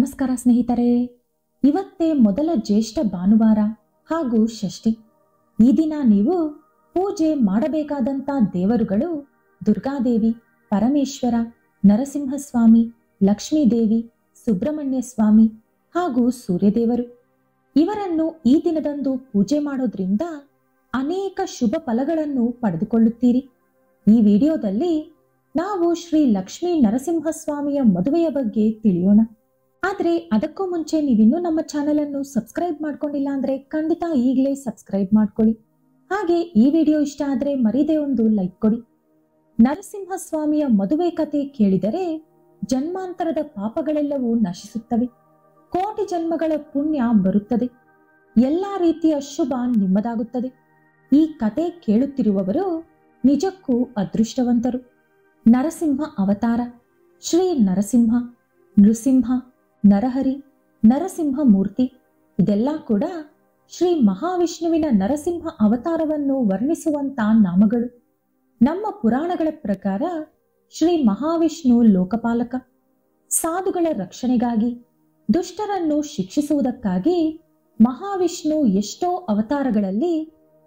ನಮಸ್ಕಾರ ಸ್ನೇಹಿತರೆ, ಇವತ್ತೇ ಮೊದಲ ಜ್ಯೇಷ್ಠ ಭಾನುವಾರ ಹಾಗೂ ಷಷ್ಠಿ. ಈ ದಿನ ನೀವು ಪೂಜೆ ಮಾಡಬೇಕಾದಂತ ದೇವರುಗಳು ದುರ್ಗಾದೇವಿ, ಪರಮೇಶ್ವರ, ನರಸಿಂಹಸ್ವಾಮಿ, ಲಕ್ಷ್ಮೀದೇವಿ, ಸುಬ್ರಹ್ಮಣ್ಯ ಸ್ವಾಮಿ ಹಾಗೂ ಸೂರ್ಯದೇವರು. ಇವರನ್ನು ಈ ದಿನದಂದು ಪೂಜೆ ಮಾಡೋದ್ರಿಂದ ಅನೇಕ ಶುಭ ಫಲಗಳನ್ನು ಪಡೆದುಕೊಳ್ಳುತ್ತೀರಿ. ಈ ವಿಡಿಯೋದಲ್ಲಿ ನಾವು ಶ್ರೀ ಲಕ್ಷ್ಮೀ ನರಸಿಂಹಸ್ವಾಮಿಯ ಮದುವೆಯ ಬಗ್ಗೆ ತಿಳಿಯೋಣ. ಆದ್ರೆ ಅದಕ್ಕೂ ಮುಂಚೆ ನೀವಿನ್ನೂ ನಮ್ಮ ಚಾನೆಲ್ ಅನ್ನು ಸಬ್ಸ್ಕ್ರೈಬ್ ಮಾಡ್ಕೊಂಡಿಲ್ಲ ಅಂದ್ರೆ ಖಂಡಿತ ಈಗಲೇ ಸಬ್ಸ್ಕ್ರೈಬ್ ಮಾಡ್ಕೊಳ್ಳಿ. ಹಾಗೆ ಈ ವಿಡಿಯೋ ಇಷ್ಟ ಆದ್ರೆ ಮರೀದೆ ಒಂದು ಲೈಕ್ ಕೊಡಿ. ನರಸಿಂಹಸ್ವಾಮಿಯ ಮದುವೆ ಕತೆ ಕೇಳಿದರೆ ಜನ್ಮಾಂತರದ ಪಾಪಗಳೆಲ್ಲವೂ ನಶಿಸುತ್ತವೆ, ಕೋಟಿ ಜನ್ಮಗಳ ಪುಣ್ಯ ಬರುತ್ತದೆ, ಎಲ್ಲಾ ರೀತಿಯ ಶುಭ ನಿಮ್ಮದಾಗುತ್ತದೆ. ಈ ಕತೆ ಕೇಳುತ್ತಿರುವವರು ನಿಜಕ್ಕೂ ಅದೃಷ್ಟವಂತರು. ನರಸಿಂಹ ಅವತಾರ, ಶ್ರೀ ನರಸಿಂಹ, ನೃಸಿಂಹ, ನರಹರಿ, ನರಸಿಂಹ ಮೂರ್ತಿ ಇದೆಲ್ಲ ಕೂಡ ಶ್ರೀ ಮಹಾವಿಷ್ಣುವಿನ ನರಸಿಂಹ ಅವತಾರವನ್ನು ವರ್ಣಿಸುವಂತ ನಾಮಗಳು. ನಮ್ಮ ಪುರಾಣಗಳ ಪ್ರಕಾರ ಶ್ರೀ ಮಹಾವಿಷ್ಣು ಲೋಕಪಾಲಕ, ಸಾಧುಗಳ ರಕ್ಷಣೆಗಾಗಿ, ದುಷ್ಟರನ್ನು ಶಿಕ್ಷಿಸುವುದಕ್ಕಾಗಿ ಮಹಾವಿಷ್ಣು ಎಷ್ಟೋ ಅವತಾರಗಳಲ್ಲಿ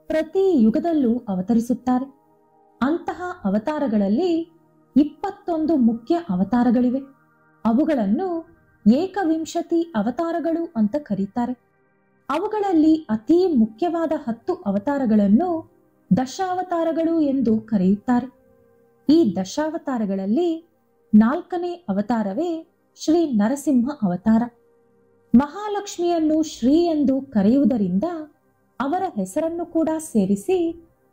ಪ್ರತಿ ಯುಗದಲ್ಲೂ ಅವತರಿಸುತ್ತಾರೆ. ಅಂತಹ ಅವತಾರಗಳಲ್ಲಿ 21 ಮುಖ್ಯ ಅವತಾರಗಳಿವೆ. ಅವುಗಳನ್ನು ಏಕವಿಂಶತಿ ಅವತಾರಗಳು ಅಂತ ಕರೀತಾರೆ. ಅವುಗಳಲ್ಲಿ ಅತಿ ಮುಖ್ಯವಾದ 10 ಅವತಾರಗಳನ್ನು ದಶಾವತಾರಗಳು ಎಂದು ಕರೆಯುತ್ತಾರೆ. ಈ ದಶಾವತಾರಗಳಲ್ಲಿ 4ನೇ ಅವತಾರವೇ ಶ್ರೀ ನರಸಿಂಹ ಅವತಾರ. ಮಹಾಲಕ್ಷ್ಮಿಯನ್ನು ಶ್ರೀ ಎಂದು ಕರೆಯುವುದರಿಂದ ಅವರ ಹೆಸರನ್ನು ಕೂಡ ಸೇರಿಸಿ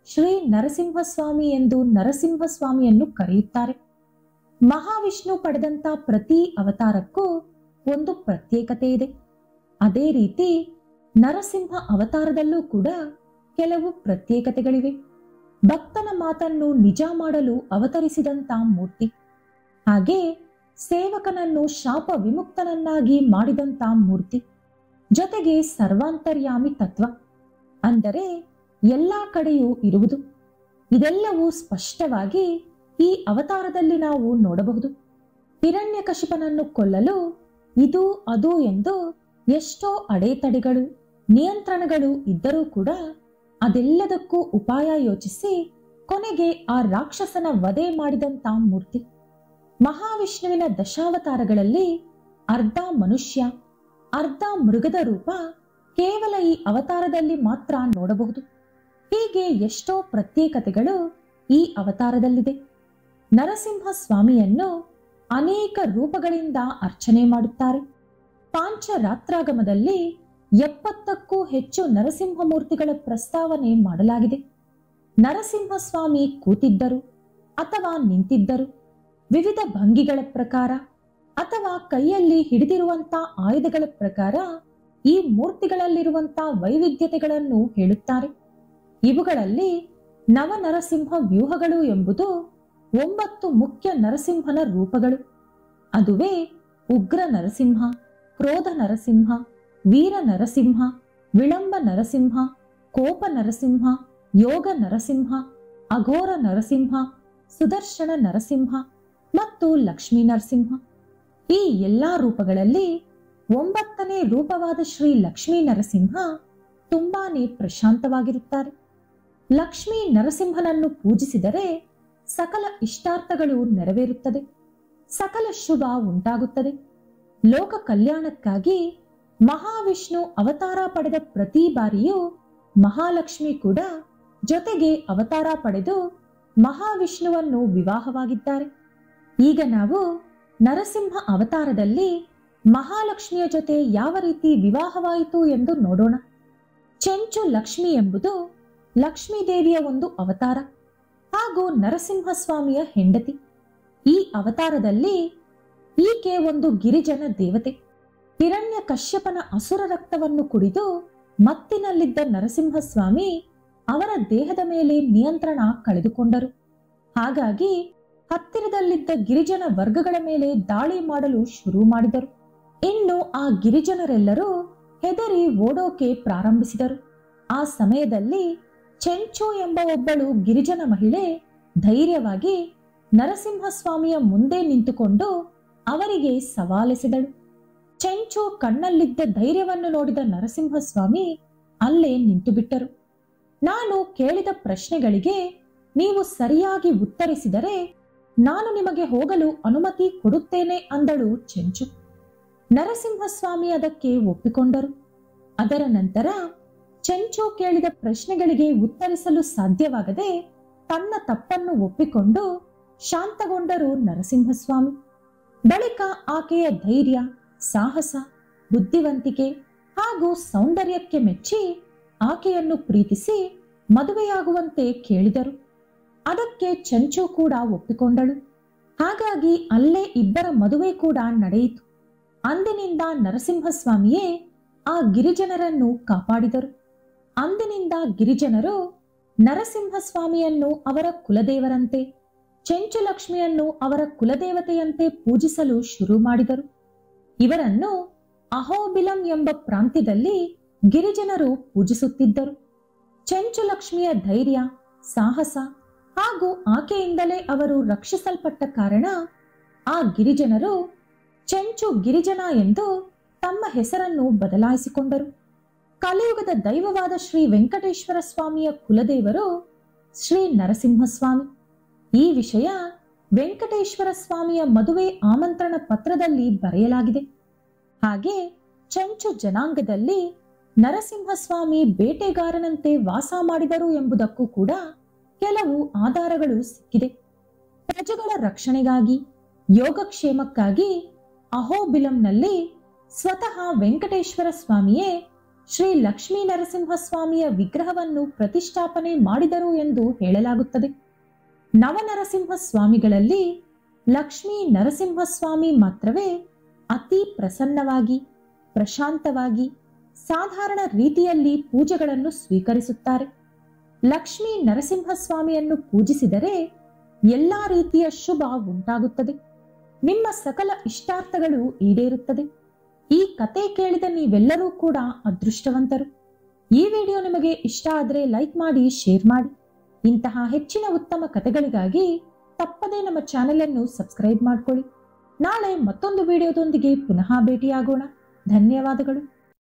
ಶ್ರೀ ನರಸಿಂಹಸ್ವಾಮಿ ಎಂದು ನರಸಿಂಹಸ್ವಾಮಿಯನ್ನು ಕರೆಯುತ್ತಾರೆ. ಮಹಾವಿಷ್ಣು ಪಡೆದಂತ ಪ್ರತಿ ಅವತಾರಕ್ಕೂ ಒಂದು ಪ್ರತ್ಯೇಕತೆ ಇದೆ. ಅದೇ ರೀತಿ ನರಸಿಂಹ ಅವತಾರದಲ್ಲೂ ಕೂಡ ಕೆಲವು ಪ್ರತ್ಯೇಕತೆಗಳಿವೆ. ಭಕ್ತನ ಮಾತನ್ನು ನಿಜ ಮಾಡಲು ಅವತರಿಸಿದಂತ ಮೂರ್ತಿ, ಹಾಗೆ ಸೇವಕನನ್ನು ಶಾಪ ವಿಮುಕ್ತನನ್ನಾಗಿ ಮಾಡಿದಂತ ಮೂರ್ತಿ, ಜೊತೆಗೆ ಸರ್ವಾಂತರ್ಯಾಮಿ ತತ್ವ ಅಂದರೆ ಎಲ್ಲಾ ಕಡೆಯೂ ಇರುವುದು. ಇದೆಲ್ಲವೂ ಸ್ಪಷ್ಟವಾಗಿ ಈ ಅವತಾರದಲ್ಲಿ ನಾವು ನೋಡಬಹುದು. ಹಿರಣ್ಯಕಶಿಪನನ್ನು ಕೊಲ್ಲಲು ಇದು ಅದು ಎಂದು ಎಷ್ಟೋ ಅಡೆತಡೆಗಳು, ನಿಯಂತ್ರಣಗಳು ಇದ್ದರೂ ಕೂಡ ಅದೆಲ್ಲದಕ್ಕೂ ಉಪಾಯ ಯೋಚಿಸಿ ಕೊನೆಗೆ ಆ ರಾಕ್ಷಸನ ವಧೆ ಮಾಡಿದಂತ ಮೂರ್ತಿ. ಮಹಾವಿಷ್ಣುವಿನ ದಶಾವತಾರಗಳಲ್ಲಿ ಅರ್ಧ ಮನುಷ್ಯ, ಅರ್ಧ ಮೃಗದ ರೂಪ ಕೇವಲ ಈ ಅವತಾರದಲ್ಲಿ ಮಾತ್ರ ನೋಡಬಹುದು. ಹೀಗೆ ಎಷ್ಟೋ ಪ್ರತ್ಯೇಕತೆಗಳು ಈ ಅವತಾರದಲ್ಲಿದೆ. ನರಸಿಂಹ ಸ್ವಾಮಿಯನ್ನು ಅನೇಕ ರೂಪಗಳಿಂದ ಅರ್ಚನೆ ಮಾಡುತ್ತಾರೆ. ಪಾಂಚರಾತ್ರಾಗಮದಲ್ಲಿ 70ಕ್ಕೂ ಹೆಚ್ಚು ನರಸಿಂಹ ಮೂರ್ತಿಗಳ ಪ್ರಸ್ತಾವನೆ ಮಾಡಲಾಗಿದೆ. ನರಸಿಂಹಸ್ವಾಮಿ ಕೂತಿದ್ದರು ಅಥವಾ ನಿಂತಿದ್ದರು, ವಿವಿಧ ಭಂಗಿಗಳ ಪ್ರಕಾರ ಅಥವಾ ಕೈಯಲ್ಲಿ ಹಿಡಿದಿರುವಂತ ಆಯುಧಗಳ ಪ್ರಕಾರ ಈ ಮೂರ್ತಿಗಳಲ್ಲಿರುವಂತ ವೈವಿಧ್ಯತೆಗಳನ್ನು ಹೇಳುತ್ತಾರೆ. ಇವುಗಳಲ್ಲಿ ನವನರಸಿಂಹ ವ್ಯೂಹಗಳು ಎಂಬುದು 9 ಮುಖ್ಯ ನರಸಿಂಹನ ರೂಪಗಳು. ಅದುವೇ ಉಗ್ರ ನರಸಿಂಹ, ಕ್ರೋಧ ನರಸಿಂಹ, ವೀರ ನರಸಿಂಹ, ವಿಳಂಬ ನರಸಿಂಹ, ಕೋಪ ನರಸಿಂಹ, ಯೋಗ ನರಸಿಂಹ, ಅಘೋರ ನರಸಿಂಹ, ಸುದರ್ಶನ ನರಸಿಂಹ ಮತ್ತು ಲಕ್ಷ್ಮೀ ನರಸಿಂಹ. ಈ ಎಲ್ಲಾ ರೂಪಗಳಲ್ಲಿ 9ನೇ ರೂಪವಾದ ಶ್ರೀ ಲಕ್ಷ್ಮೀ ನರಸಿಂಹ ತುಂಬಾನೇ ಪ್ರಶಾಂತವಾಗಿರುತ್ತಾರೆ. ಲಕ್ಷ್ಮೀ ನರಸಿಂಹನನ್ನು ಪೂಜಿಸಿದರೆ ಸಕಲ ಇಷ್ಟಾರ್ಥಗಳು ನೆರವೇರುತ್ತದೆ, ಸಕಲ ಶುಭ ಉಂಟಾಗುತ್ತದೆ. ಲೋಕ ಕಲ್ಯಾಣಕ್ಕಾಗಿ ಮಹಾವಿಷ್ಣು ಅವತಾರ ಪಡೆದ ಪ್ರತಿ ಬಾರಿಯೂ ಮಹಾಲಕ್ಷ್ಮಿ ಕೂಡ ಜೊತೆಗೆ ಅವತಾರ ಪಡೆದು ಮಹಾವಿಷ್ಣುವನ್ನು ವಿವಾಹವಾಗಿದ್ದಾರೆ. ಈಗ ನಾವು ನರಸಿಂಹ ಅವತಾರದಲ್ಲಿ ಮಹಾಲಕ್ಷ್ಮಿಯ ಜೊತೆ ಯಾವ ರೀತಿ ವಿವಾಹವಾಯಿತು ಎಂದು ನೋಡೋಣ. ಚೆಂಚು ಲಕ್ಷ್ಮಿ ಎಂಬುದು ಲಕ್ಷ್ಮೀ ದೇವಿಯ ಒಂದು ಅವತಾರ ಹಾಗೂ ನರಸಿಂಹಸ್ವಾಮಿಯ ಹೆಂಡತಿ. ಈ ಅವತಾರದಲ್ಲಿ ಈಕೆ ಒಂದು ಗಿರಿಜನ ದೇವತೆ. ಹಿರಣ್ಯ ಕಶ್ಯಪನ ಅಸುರ ರಕ್ತವನ್ನು ಕುಡಿದು ಮತ್ತಿನಲ್ಲಿದ್ದ ನರಸಿಂಹಸ್ವಾಮಿ ಅವರ ದೇಹದ ಮೇಲೆ ನಿಯಂತ್ರಣ ಕಳೆದುಕೊಂಡರು. ಹಾಗಾಗಿ ಹತ್ತಿರದಲ್ಲಿದ್ದ ಗಿರಿಜನ ವರ್ಗಗಳ ಮೇಲೆ ದಾಳಿ ಮಾಡಲು ಶುರು ಮಾಡಿದರು. ಇನ್ನು ಆ ಗಿರಿಜನರೆಲ್ಲರೂ ಹೆದರಿ ಓಡೋಕೆ ಪ್ರಾರಂಭಿಸಿದರು. ಆ ಸಮಯದಲ್ಲಿ ಚೆಂಚು ಎಂಬ ಒಬ್ಬಳು ಗಿರಿಜನ ಮಹಿಳೆ ಧೈರ್ಯವಾಗಿ ನರಸಿಂಹಸ್ವಾಮಿಯ ಮುಂದೆ ನಿಂತುಕೊಂಡು ಅವರಿಗೆ ಸವಾಲೆಸೆದಳು. ಚೆಂಚು ಕಣ್ಣಲ್ಲಿದ್ದ ಧೈರ್ಯವನ್ನು ನೋಡಿದ ನರಸಿಂಹಸ್ವಾಮಿ ಅಲ್ಲೇ ನಿಂತು ಬಿಟ್ಟರು. ನಾನು ಕೇಳಿದ ಪ್ರಶ್ನೆಗಳಿಗೆ ನೀವು ಸರಿಯಾಗಿ ಉತ್ತರಿಸಿದರೆ ನಾನು ನಿಮಗೆ ಹೋಗಲು ಅನುಮತಿ ಕೊಡುತ್ತೇನೆ ಅಂದಳು ಚೆಂಚು. ನರಸಿಂಹಸ್ವಾಮಿ ಅದಕ್ಕೆ ಒಪ್ಪಿಕೊಂಡರು. ಅದರ ನಂತರ ಚೆಂಚು ಕೇಳಿದ ಪ್ರಶ್ನೆಗಳಿಗೆ ಉತ್ತರಿಸಲು ಸಾಧ್ಯವಾಗದೆ ತನ್ನ ತಪ್ಪನ್ನು ಒಪ್ಪಿಕೊಂಡು ಶಾಂತಗೊಂಡರು ನರಸಿಂಹಸ್ವಾಮಿ. ಬಳಿಕ ಆಕೆಯ ಧೈರ್ಯ, ಸಾಹಸ, ಬುದ್ಧಿವಂತಿಕೆ ಹಾಗೂ ಸೌಂದರ್ಯಕ್ಕೆ ಮೆಚ್ಚಿ ಆಕೆಯನ್ನು ಪ್ರೀತಿಸಿ ಮದುವೆಯಾಗುವಂತೆ ಕೇಳಿದರು. ಅದಕ್ಕೆ ಚೆಂಚು ಕೂಡ ಒಪ್ಪಿಕೊಂಡಳು. ಹಾಗಾಗಿ ಅಲ್ಲೇ ಇಬ್ಬರ ಮದುವೆ ಕೂಡ ನಡೆಯಿತು. ಅಂದಿನಿಂದ ನರಸಿಂಹಸ್ವಾಮಿಯೇ ಆ ಗಿರಿಜನರನ್ನು ಕಾಪಾಡಿದರು. ಅಂದಿನಿಂದ ಗಿರಿಜನರು ನರಸಿಂಹಸ್ವಾಮಿಯನ್ನು ಅವರ ಕುಲದೇವರಂತೆ, ಚೆಂಚುಲಕ್ಷ್ಮಿಯನ್ನು ಅವರ ಕುಲದೇವತೆಯಂತೆ ಪೂಜಿಸಲು ಶುರು ಮಾಡಿದರು. ಇವರನ್ನು ಅಹೋಬಿಲಂ ಎಂಬ ಪ್ರಾಂತ್ಯದಲ್ಲಿ ಗಿರಿಜನರು ಪೂಜಿಸುತ್ತಿದ್ದರು. ಚೆಂಚುಲಕ್ಷ್ಮಿಯ ಧೈರ್ಯ, ಸಾಹಸ ಹಾಗೂ ಆಕೆಯಿಂದಲೇ ಅವರು ರಕ್ಷಿಸಲ್ಪಟ್ಟ ಕಾರಣ ಆ ಗಿರಿಜನರು ಚೆಂಚು ಗಿರಿಜನ ಎಂದು ತಮ್ಮ ಹೆಸರನ್ನು ಬದಲಾಯಿಸಿಕೊಂಡರು. ಕಲಿಯುಗದ ದೈವವಾದ ಶ್ರೀ ವೆಂಕಟೇಶ್ವರ ಸ್ವಾಮಿಯ ಕುಲದೇವರು ಶ್ರೀ ನರಸಿಂಹಸ್ವಾಮಿ. ಈ ವಿಷಯ ವೆಂಕಟೇಶ್ವರ ಸ್ವಾಮಿಯ ಮದುವೆ ಆಮಂತ್ರಣ ಪತ್ರದಲ್ಲಿ ಬರೆಯಲಾಗಿದೆ. ಹಾಗೆ ಚೆಂಚು ಜನಾಂಗದಲ್ಲಿ ನರಸಿಂಹಸ್ವಾಮಿ ಬೇಟೆಗಾರನಂತೆ ವಾಸ ಮಾಡಿದರು ಎಂಬುದಕ್ಕೂ ಕೂಡ ಕೆಲವು ಆಧಾರಗಳು ಸಿಕ್ಕಿದೆ. ಪ್ರಜೆಗಳ ರಕ್ಷಣೆಗಾಗಿ, ಯೋಗಕ್ಷೇಮಕ್ಕಾಗಿ ಅಹೋಬಿಲಂನಲ್ಲಿ ಸ್ವತಃ ವೆಂಕಟೇಶ್ವರ ಸ್ವಾಮಿಯೇ ಶ್ರೀ ಲಕ್ಷ್ಮೀ ನರಸಿಂಹಸ್ವಾಮಿಯ ವಿಗ್ರಹವನ್ನು ಪ್ರತಿಷ್ಠಾಪನೆ ಮಾಡಿದರು ಎಂದು ಹೇಳಲಾಗುತ್ತದೆ. ನವನರಸಿಂಹ ಸ್ವಾಮಿಗಳಲ್ಲಿ ಲಕ್ಷ್ಮೀ ನರಸಿಂಹಸ್ವಾಮಿ ಮಾತ್ರವೇ ಅತಿ ಪ್ರಸನ್ನವಾಗಿ, ಪ್ರಶಾಂತವಾಗಿ, ಸಾಧಾರಣ ರೀತಿಯಲ್ಲಿ ಪೂಜೆಗಳನ್ನು ಸ್ವೀಕರಿಸುತ್ತಾರೆ. ಲಕ್ಷ್ಮೀ ನರಸಿಂಹಸ್ವಾಮಿಯನ್ನು ಪೂಜಿಸಿದರೆ ಎಲ್ಲಾ ರೀತಿಯ ಶುಭ ಉಂಟಾಗುತ್ತದೆ. ನಿಮ್ಮ ಸಕಲ ಇಷ್ಟಾರ್ಥಗಳು ಈಡೇರುತ್ತದೆ. ಈ ಕತೆ ಕೇಳಿದ ನೀವೆಲ್ಲರೂ ಕೂಡ ಅದೃಷ್ಟವಂತರು. ಈ ವಿಡಿಯೋ ನಿಮಗೆ ಇಷ್ಟ ಆದರೆ ಲೈಕ್ ಮಾಡಿ, ಶೇರ್ ಮಾಡಿ. ಇಂತಹ ಹೆಚ್ಚಿನ ಉತ್ತಮ ಕಥೆಗಳಿಗಾಗಿ ತಪ್ಪದೇ ನಮ್ಮ ಚಾನೆಲ್ ಅನ್ನು ಸಬ್ಸ್ಕ್ರೈಬ್ ಮಾಡಿಕೊಳ್ಳಿ. ನಾಳೆ ಮತ್ತೊಂದು ವಿಡಿಯೋದೊಂದಿಗೆ ಪುನಃ ಭೇಟಿಯಾಗೋಣ. ಧನ್ಯವಾದಗಳು.